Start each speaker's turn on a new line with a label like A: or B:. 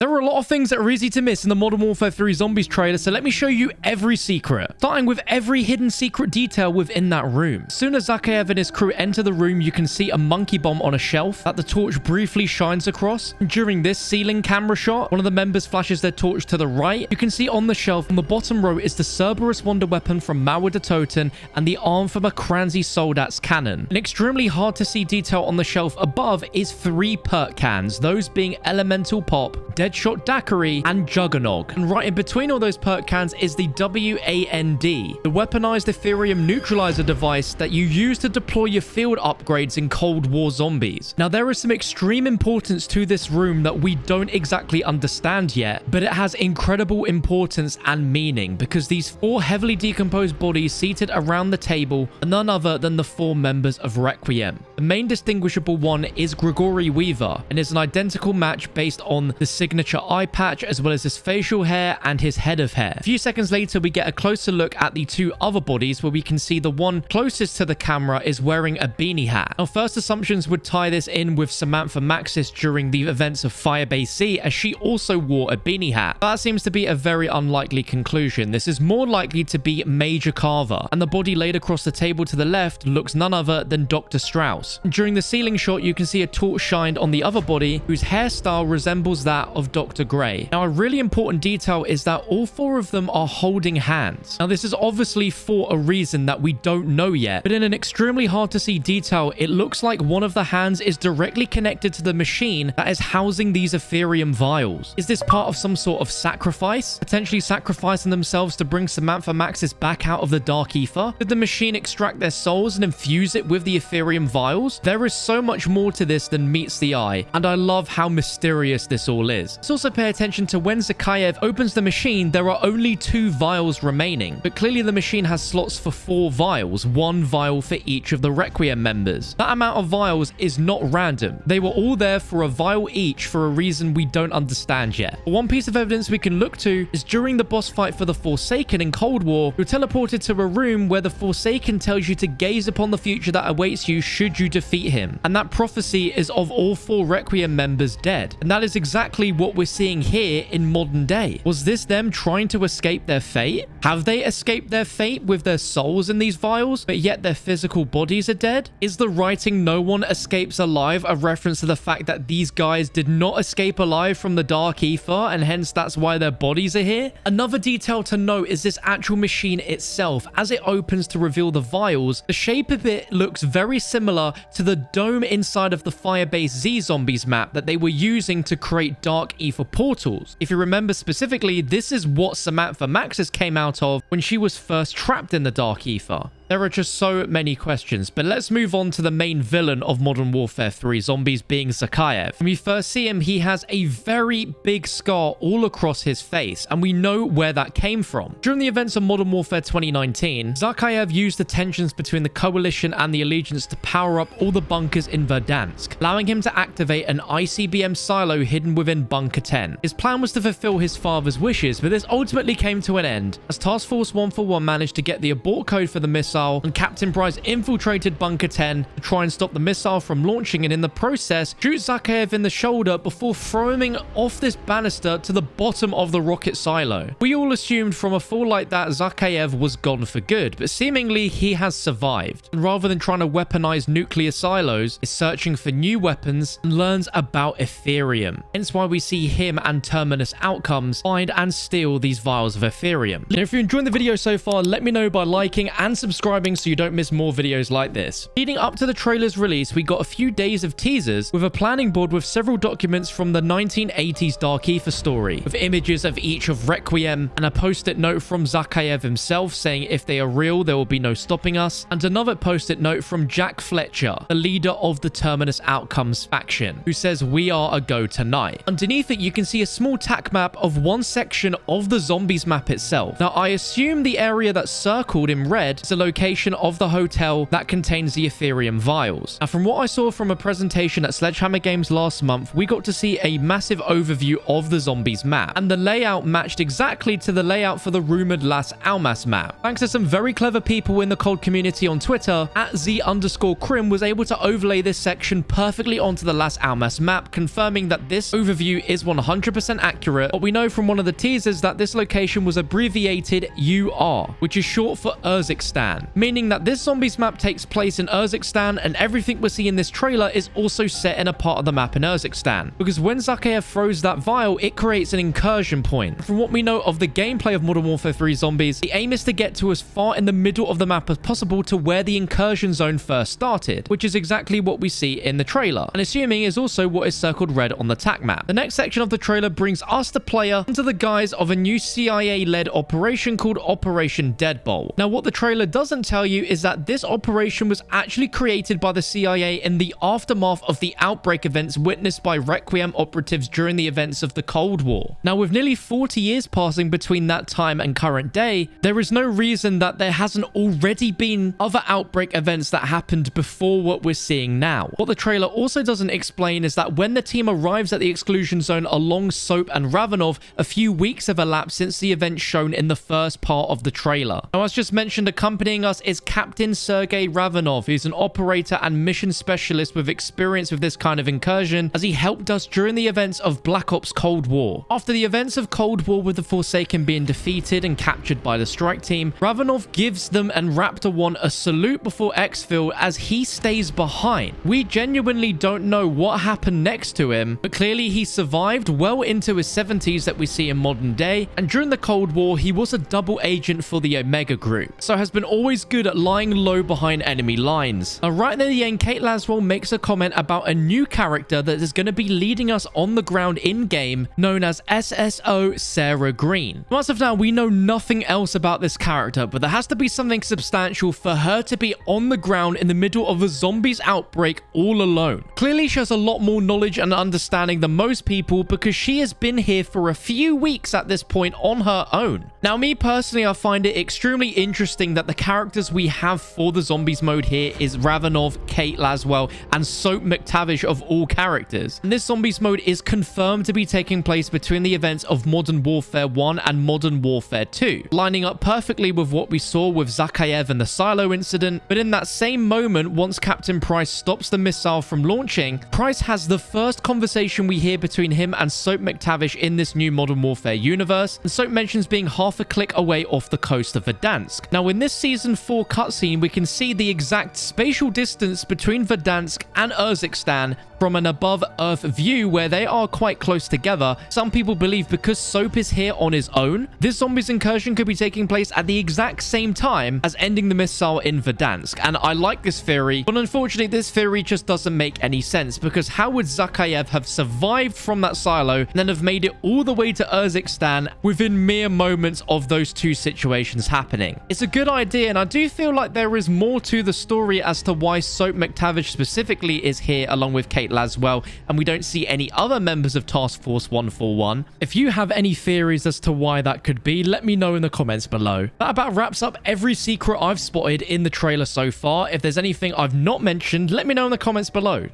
A: There are a lot of things that are easy to miss in the Modern Warfare 3 Zombies trailer, so let me show you every secret, starting with every hidden secret detail within that room. As soon as Zakhaev and his crew enter the room, you can see a monkey bomb on a shelf that the torch briefly shines across. During this ceiling camera shot, one of the members flashes their torch to the right. You can see on the shelf on the bottom row is the Cerberus wonder weapon from Mauer de Toten and the arm from a Kranzi Soldat's cannon. An extremely hard to see detail on the shelf above is 3 perk cans, those being Elemental Pop, Deadshot Daiquiri, and Juggernog. And right in between all those perk cans is the WAND, the weaponized Ethereum neutralizer device that you use to deploy your field upgrades in Cold War zombies. Now, there is some extreme importance to this room that we don't exactly understand yet, but it has incredible importance and meaning because these 4 heavily decomposed bodies seated around the table are none other than the 4 members of Requiem. The main distinguishable one is Gregory Weaver and is an identical match based on the signature eye patch as well as his facial hair and his head of hair. A few seconds later, we get a closer look at the 2 other bodies where we can see the one closest to the camera is wearing a beanie hat. Now, first assumptions would tie this in with Samantha Maxis during the events of Firebase Z, as she also wore a beanie hat. But that seems to be a very unlikely conclusion. This is more likely to be Major Carver, and the body laid across the table to the left looks none other than Dr. Strauss. During the ceiling shot, you can see a torch shined on the other body whose hairstyle resembles that of Dr. Gray. Now, a really important detail is that all 4 of them are holding hands. Now, this is obviously for a reason that we don't know yet, but in an extremely hard to see detail, it looks like one of the hands is directly connected to the machine that is housing these Ethereum vials. Is this part of some sort of sacrifice? Potentially sacrificing themselves to bring Samantha Maxis back out of the Dark Ether? Did the machine extract their souls and infuse it with the Ethereum vials? There is so much more to this than meets the eye, and I love how mysterious this all is. Let's also pay attention to when Zakhaev opens the machine, there are only 2 vials remaining, but clearly the machine has slots for 4 vials, 1 vial for each of the Requiem members. That amount of vials is not random. They were all there for a vial each for a reason we don't understand yet. But one piece of evidence we can look to is during the boss fight for the Forsaken in Cold War, you're teleported to a room where the Forsaken tells you to gaze upon the future that awaits you should you defeat him. And that prophecy is of all 4 Requiem members dead. And that is exactly what we're seeing here in modern day. Was this them trying to escape their fate? Have they escaped their fate with their souls in these vials, but yet their physical bodies are dead? Is the writing "no one escapes alive" a reference to the fact that these guys did not escape alive from the Dark Ether, and hence that's why their bodies are here? Another detail to note is this actual machine itself. As it opens to reveal the vials, the shape of it looks very similar to the dome inside of the Firebase Z Zombies map that they were using to create Dark Ether portals. If you remember specifically, this is what Samantha Maxis came out of when she was first trapped in the Dark Ether. There are just so many questions, but let's move on to the main villain of Modern Warfare 3 Zombies, being Zakhaev. When we first see him, he has a very big scar all across his face, and we know where that came from. During the events of Modern Warfare 2019, Zakhaev used the tensions between the Coalition and the Allegiance to power up all the bunkers in Verdansk, allowing him to activate an ICBM silo hidden within Bunker 10. His plan was to fulfill his father's wishes, but this ultimately came to an end, as Task Force 141 managed to get the abort code for the missile, and Captain Bryce infiltrated Bunker 10 to try and stop the missile from launching, and in the process shoot Zakhaev in the shoulder before throwing him off this banister to the bottom of the rocket silo. We all assumed from a fall like that Zakhaev was gone for good, but seemingly he has survived, and rather than trying to weaponize nuclear silos, is searching for new weapons and learns about Ethereum. Hence why we see him and Terminus Outcomes find and steal these vials of Ethereum. And if you're enjoying the video so far, let me know by liking and subscribing so you don't miss more videos like this. Leading up to the trailer's release, we got a few days of teasers with a planning board with several documents from the 1980s Dark Ether story, with images of each of Requiem and a post-it note from Zakhaev himself saying if they are real, there will be no stopping us, and another post-it note from Jack Fletcher, the leader of the Terminus Outcomes faction, who says we are a go tonight. Underneath it, you can see a small tac map of one section of the Zombies map itself. Now, I assume the area that's circled in red is the location location of the hotel that contains the Ethereum vials. Now, from what I saw from a presentation at Sledgehammer Games last month, we got to see a massive overview of the Zombies map, and the layout matched exactly to the layout for the rumored Las Almas map. Thanks to some very clever people in the COD community on Twitter, @Z_Crim was able to overlay this section perfectly onto the Las Almas map, confirming that this overview is 100% accurate. But we know from one of the teasers that this location was abbreviated UR, which is short for Urzikstan, meaning that this Zombies map takes place in Urzikstan, and everything we see in this trailer is also set in a part of the map in Urzikstan, because when Zakhaev throws that vial, it creates an incursion point. From what we know of the gameplay of Modern Warfare 3 Zombies, the aim is to get to as far in the middle of the map as possible to where the incursion zone first started, which is exactly what we see in the trailer, and assuming is also what is circled red on the TAC map. The next section of the trailer brings us, the player, under the guise of a new CIA-led operation called Operation Deadbolt. Now, what the trailer doesn't tell you is that this operation was actually created by the CIA in the aftermath of the outbreak events witnessed by Requiem operatives during the events of the Cold War. Now, with nearly 40 years passing between that time and current day, there is no reason that there hasn't already been other outbreak events that happened before what we're seeing now. What the trailer also doesn't explain is that when the team arrives at the exclusion zone along Soap and Ravenov, a few weeks have elapsed since the event shown in the first part of the trailer. Now, as just mentioned, accompanying us is Captain Sergei Ravenov, who's an operator and mission specialist with experience with this kind of incursion, as he helped us during the events of Black Ops Cold War. After the events of Cold War with the Forsaken being defeated and captured by the strike team, Ravenov gives them and Raptor 1 a salute before exfil as he stays behind. We genuinely don't know what happened next to him, but clearly he survived well into his 70s that we see in modern day, and during the Cold War he was a double agent for the Omega Group, so has been always good at lying low behind enemy lines. Now, right near the end, Kate Laswell makes a comment about a new character that is going to be leading us on the ground in-game, known as SSO Sarah Green. Now, as of now, we know nothing else about this character, but there has to be something substantial for her to be on the ground in the middle of a zombies outbreak all alone. Clearly, she has a lot more knowledge and understanding than most people, because she has been here for a few weeks at this point on her own. Now, me personally, I find it extremely interesting that the characters we have for the zombies mode here is Ravenov, Kate Laswell, and Soap McTavish of all characters. And this zombies mode is confirmed to be taking place between the events of Modern Warfare 1 and Modern Warfare 2, lining up perfectly with what we saw with Zakhaev and the silo incident. But in that same moment, once Captain Price stops the missile from launching, Price has the first conversation we hear between him and Soap McTavish in this new Modern Warfare universe, and Soap mentions being half a click away off the coast of Verdansk. Now, in this Season 4 cutscene, we can see the exact spatial distance between Verdansk and Urzikstan from an above-Earth view where they are quite close together. Some people believe because Soap is here on his own, this zombies incursion could be taking place at the exact same time as ending the missile in Verdansk. And I like this theory, but unfortunately this theory just doesn't make any sense, because how would Zakhaev have survived from that silo and then have made it all the way to Urzikstan within mere moments of those two situations happening? It's a good idea, and I do feel like there is more to the story as to why Soap McTavish specifically is here along with Kate Laswell, and we don't see any other members of Task Force 141. If you have any theories as to why that could be, let me know in the comments below. That about wraps up every secret I've spotted in the trailer so far. If there's anything I've not mentioned, let me know in the comments below.